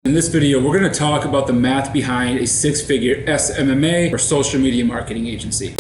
In this video, we're going to talk about the math behind a six-figure SMMA or social media marketing agency.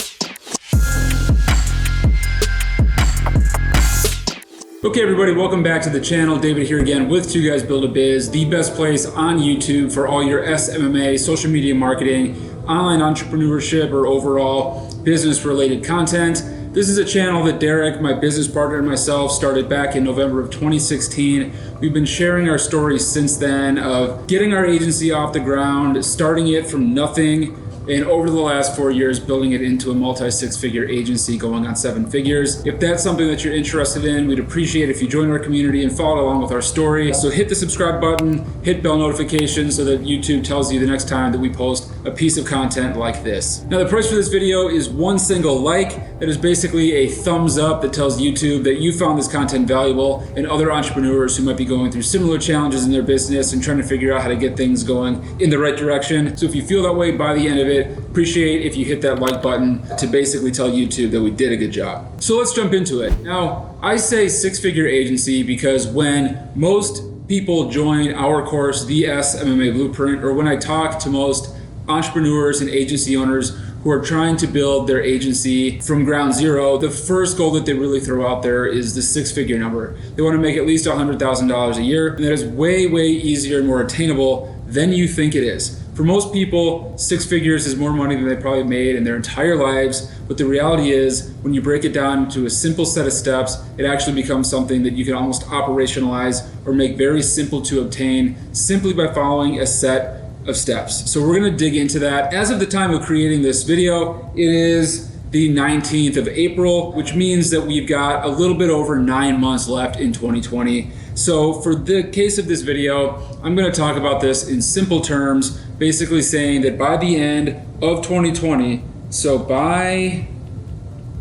Okay everybody, welcome back to the channel. David here again with Two Guys Build a Biz, the best place on YouTube for all your SMMA, social media marketing, online entrepreneurship, or overall business related content. This is a channel that Derek, my business partner, and myself started back in November of 2016. We've been sharing our stories since then of getting our agency off the ground, starting it from nothing, and over the last 4 years, building it into a multi-six-figure agency going on 7 figures. If that's something that you're interested in, we'd appreciate if you join our community and follow along with our story. So hit the subscribe button, hit bell notifications so that YouTube tells you the next time that we post a piece of content like this. Now the price for this video is one single like. That is basically a thumbs up that tells YouTube that you found this content valuable and other entrepreneurs who might be going through similar challenges in their business and trying to figure out how to get things going in the right direction. So if you feel that way by the end of it, appreciate if you hit that like button to basically tell YouTube that we did a good job. So let's jump into it. Now, I say six-figure agency because when most people join our course, the SMMA Blueprint, or when I talk to most entrepreneurs and agency owners who are trying to build their agency from ground zero, the first goal that they really throw out there is the six-figure number. They want to make at least $100,000 a year, and that is way, way easier and more attainable than you think it is. For most people, 6 figures is more money than they probably made in their entire lives, but the reality is, when you break it down to a simple set of steps, it actually becomes something that you can almost operationalize or make very simple to obtain simply by following a set of steps. So we're going to dig into that. As of the time of creating this video, it is the 19th of April, which means that we've got a little bit over 9 months left in 2020. So for the case of this video, I'm going to talk about this in simple terms, basically saying that by the end of 2020, so by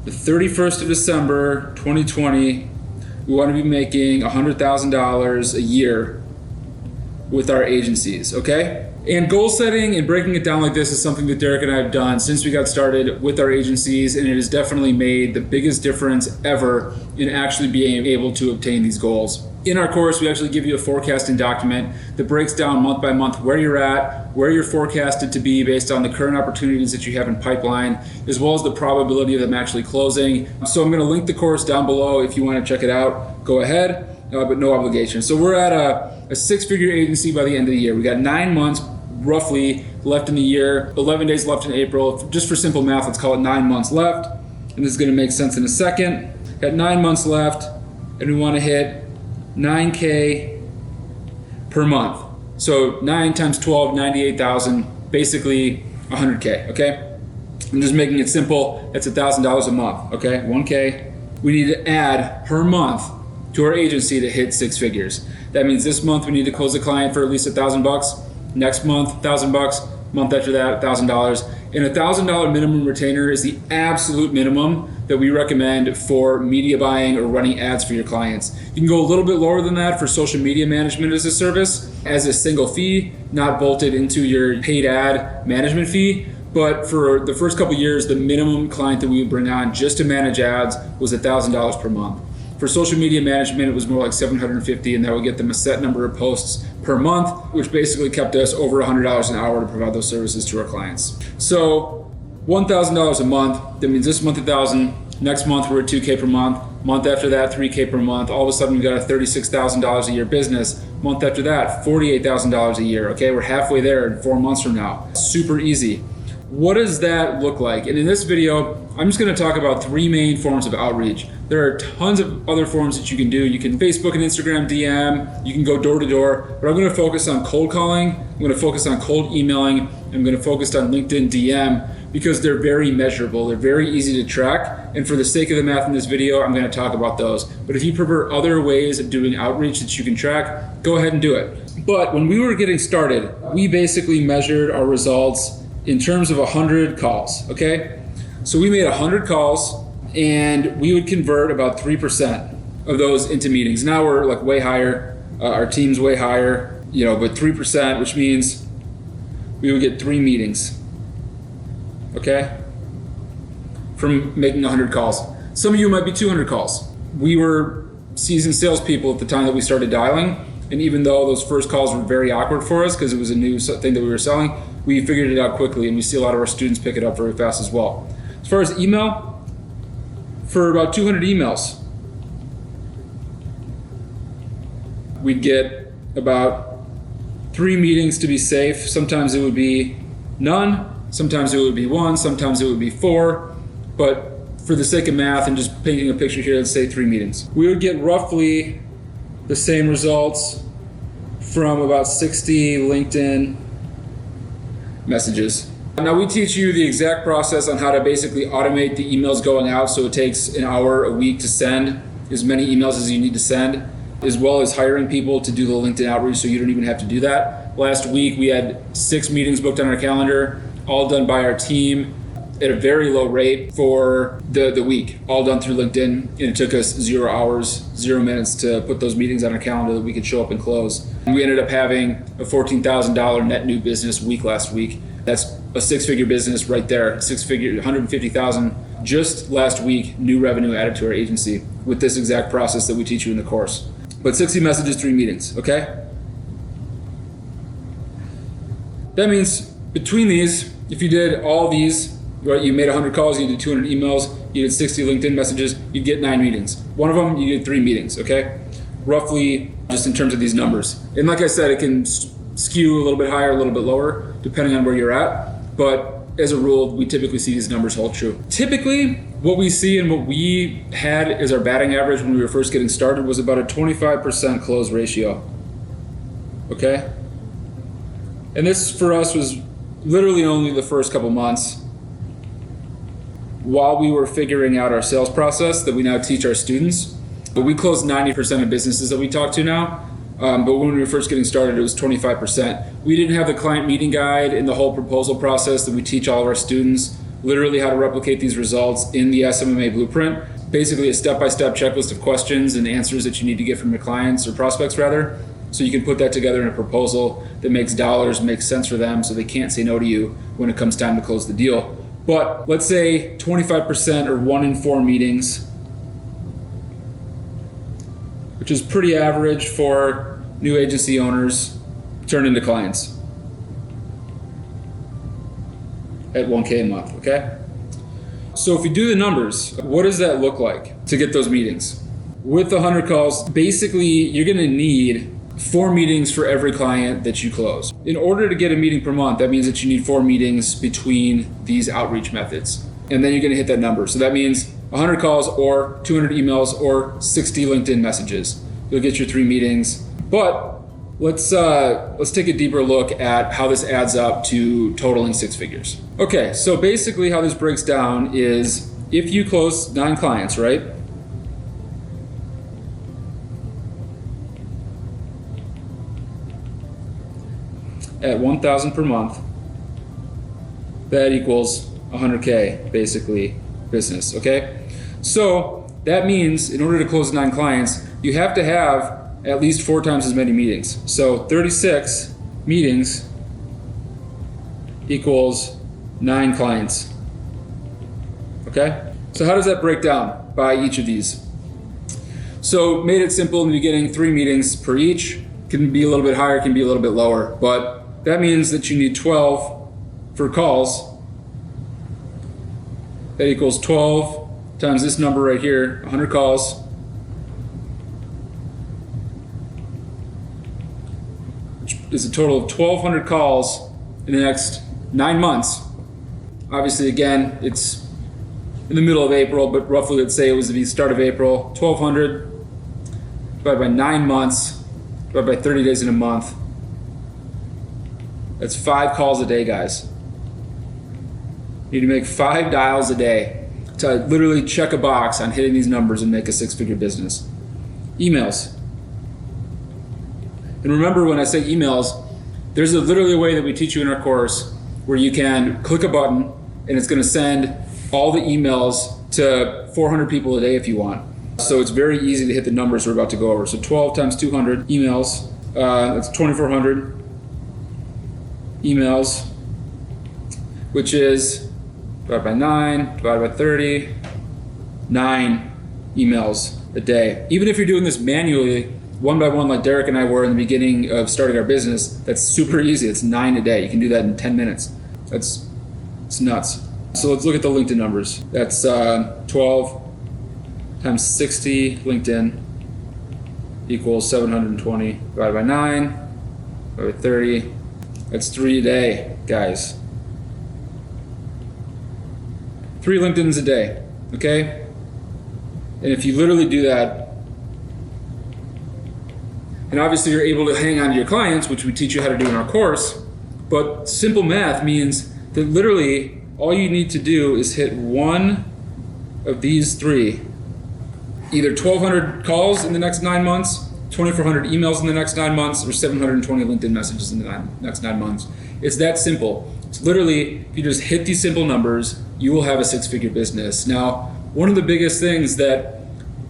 the 31st of December 2020, we want to be making $100,000 a year with our agencies, okay? And goal setting and breaking it down like this is something that Derek and I have done since we got started with our agencies, and it has definitely made the biggest difference ever in actually being able to obtain these goals. In our course, we actually give you a forecasting document that breaks down month by month where you're at, where you're forecasted to be based on the current opportunities that you have in pipeline, as well as the probability of them actually closing. So I'm going to link the course down below if you want to check it out. Go ahead, but no obligation. So we're at a six-figure agency by the end of the year. We got 9 months roughly left in the year, 11 days left in April. Just for simple math, let's call it 9 months left. And this is going to make sense in a second. Got 9 months left, and we want to hit 9K per month. So 9 times 12, 98,000, basically 100K, okay? I'm just making it simple. That's $1,000 a month, okay? 1K. We need to add per month to our agency to hit 6 figures. That means this month we need to close a client for at least $1,000. Next month, $1,000. Month after that, $1,000. And $1,000 minimum retainer is the absolute minimum that we recommend for media buying or running ads for your clients. You can go a little bit lower than that for social media management as a service, as a single fee, not bolted into your paid ad management fee. But for the first couple years, the minimum client that we would bring on just to manage ads was $1,000 per month. For social media management, it was more like $750, and that would get them a set number of posts per month, which basically kept us over $100 an hour to provide those services to our clients. So $1,000 a month, that means this month $1,000, next month we're at $2K per month, month after that $3K per month, all of a sudden we've got a $36,000 a year business, month after that $48,000 a year, okay? We're halfway there in 4 months from now. Super easy. What does that look like? And in this video, I'm just going to talk about 3 main forms of outreach. There are tons of other forms that you can do. You can Facebook and Instagram DM, you can go door to door, but I'm going to focus on cold calling, I'm going to focus on cold emailing, I'm going to focus on LinkedIn DM because they're very measurable, they're very easy to track, and for the sake of the math in this video, I'm going to talk about those. But if you prefer other ways of doing outreach that you can track, go ahead and do it. But when we were getting started, we basically measured our results in terms of 100 calls, okay? So we made 100 calls and we would convert about 3% of those into meetings. Now we're like way higher, our team's way higher, you know, but 3%, which means we would get 3 meetings, okay? From making 100 calls. Some of you might be 200 calls. We were seasoned salespeople at the time that we started dialing. And even though those first calls were very awkward for us because it was a new thing that we were selling, we figured it out quickly, and we see a lot of our students pick it up very fast as well. As far as email, for about 200 emails, we'd get about 3 meetings to be safe. Sometimes it would be none, sometimes it would be 1, sometimes it would be 4, but for the sake of math and just painting a picture here, let's say 3 meetings. We would get roughly the same results from about 60 LinkedIn messages. Now we teach you the exact process on how to basically automate the emails going out, so it takes an hour a week to send as many emails as you need to send, as well as hiring people to do the LinkedIn outreach so you don't even have to do that. Last week we had 6 meetings booked on our calendar, all done by our team at a very low rate for the week, all done through LinkedIn, and it took us 0 hours, 0 minutes to put those meetings on our calendar that we could show up and close. And we ended up having a $14,000 net new business week last week. That's a 6-figure business right there, 6-figure, 150,000 just last week, new revenue added to our agency with this exact process that we teach you in the course. But 60 messages, 3 meetings, okay? That means between these, if you did all these, right, you made 100 calls, you did 200 emails, you did 60 LinkedIn messages, you'd get 9 meetings. One of them, you did 3 meetings, okay? Roughly, just in terms of these numbers. And like I said, it can skew a little bit higher, a little bit lower, depending on where you're at. But as a rule, we typically see these numbers hold true. Typically, what we see and what we had as our batting average when we were first getting started was about a 25% close ratio, okay? And this for us was literally only the first couple months while we were figuring out our sales process that we now teach our students. But we close 90% of businesses that we talk to now. But when we were first getting started, it was 25%. We didn't have the client meeting guide and the whole proposal process that we teach all of our students, literally how to replicate these results in the SMMA blueprint. Basically a step-by-step checklist of questions and answers that you need to get from your clients or prospects rather. So you can put that together in a proposal that makes dollars, makes sense for them so they can't say no to you when it comes time to close the deal. But let's say 25% or 1 in 4 meetings, which is pretty average for new agency owners, turn into clients at 1K a month, okay? So if you do the numbers, what does that look like to get those meetings? With 100 calls, basically you're gonna need 4 meetings for every client that you close. In order to get a meeting per month, that means that you need 4 meetings between these outreach methods. And then you're gonna hit that number. So that means 100 calls or 200 emails or 60 LinkedIn messages. You'll get your 3 meetings. But let's take a deeper look at how this adds up to totaling 6 figures. Okay, so basically how this breaks down is if you close 9 clients, right? At 1,000 per month, that equals 100K basically business, okay? So that means in order to close 9 clients, you have to have at least 4 times as many meetings. So 36 meetings equals 9 clients, okay? So how does that break down by each of these? So made it simple in the beginning, 3 meetings per each. Can be a little bit higher, can be a little bit lower, but that means that you need 12 for calls. That equals 12 times this number right here, 100 calls. Which is a total of 1,200 calls in the next 9 months. Obviously, again, it's in the middle of April, but roughly let's say it was the start of April. 1,200 divided by 9 months, divided by 30 days in a month. That's 5 calls a day, guys. You need to make 5 dials a day to literally check a box on hitting these numbers and make a 6-figure business. Emails. And remember when I say emails, there's literally a way that we teach you in our course where you can click a button and it's going to send all the emails to 400 people a day if you want. So it's very easy to hit the numbers we're about to go over. So 12 times 200 emails, that's 2,400 emails, which is divided by 9, divided by 30, 9 emails a day. Even if you're doing this manually one by one like Derek and I were in the beginning of starting our business, that's super easy. It's 9 a day. You can do that in 10 minutes. It's nuts. So let's look at the LinkedIn numbers. That's 12 times 60 LinkedIn equals 720 divided by 9 divided by 30. That's 3 a day, guys. 3 LinkedIns a day, okay? And if you literally do that, and obviously you're able to hang on to your clients, which we teach you how to do in our course, but simple math means that literally all you need to do is hit one of these 3. Either 1,200 calls in the next 9 months, 2,400 emails in the next 9 months, or 720 LinkedIn messages in the next 9 months. It's that simple. It's literally, if you just hit these simple numbers, you will have a 6-figure business. Now, one of the biggest things that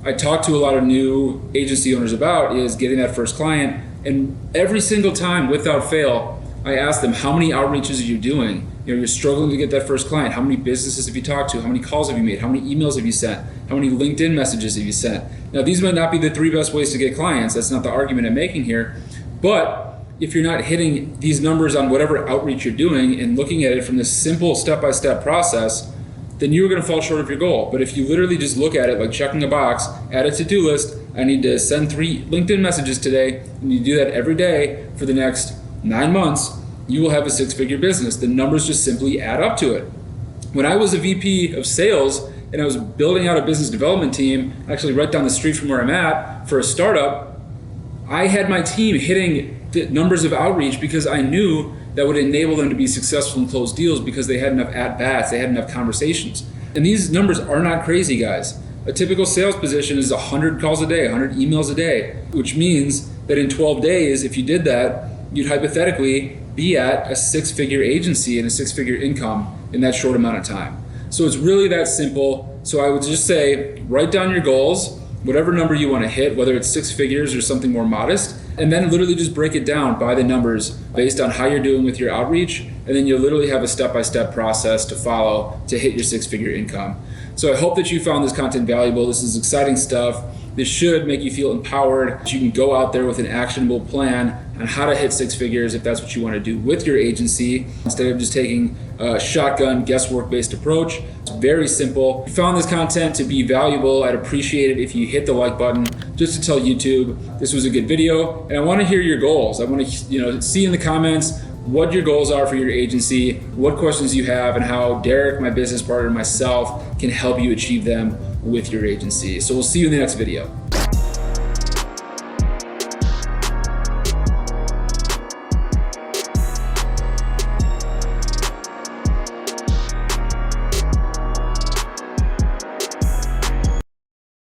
I talk to a lot of new agency owners about is getting that first client. And every single time, without fail, I ask them, how many outreaches are you doing? You're struggling to get that first client. How many businesses have you talked to? How many calls have you made? How many emails have you sent? How many LinkedIn messages have you sent? Now, these might not be the 3 best ways to get clients. That's not the argument I'm making here. But if you're not hitting these numbers on whatever outreach you're doing and looking at it from this simple step-by-step process, then you're going to fall short of your goal. But if you literally just look at it like checking a box, add a to-do list, I need to send 3 LinkedIn messages today, and you do that every day for the next 9 months, you will have a 6-figure business. The numbers just simply add up to it. When I was a VP of sales and I was building out a business development team, actually right down the street from where I'm at for a startup, I had my team hitting the numbers of outreach because I knew that would enable them to be successful and close deals because they had enough at-bats, they had enough conversations. And these numbers are not crazy, guys. A typical sales position is 100 calls a day, 100 emails a day, which means that in 12 days, if you did that, you'd hypothetically be at a 6-figure agency and a 6-figure income in that short amount of time. So it's really that simple. So I would just say, write down your goals, whatever number you want to hit, whether it's 6 figures or something more modest, and then literally just break it down by the numbers based on how you're doing with your outreach, and then you'll literally have a step-by-step process to follow to hit your 6-figure income. So I hope that you found this content valuable. This is exciting stuff. This should make you feel empowered. You can go out there with an actionable plan on how to hit 6 figures if that's what you want to do with your agency, instead of just taking a shotgun guesswork-based approach. It's very simple. If you found this content to be valuable, I'd appreciate it if you hit the like button just to tell YouTube this was a good video. And I want to hear your goals. I want to see in the comments what your goals are for your agency, what questions you have, and how Derek, my business partner, and myself can help you achieve them with your agency. So we'll see you in the next video.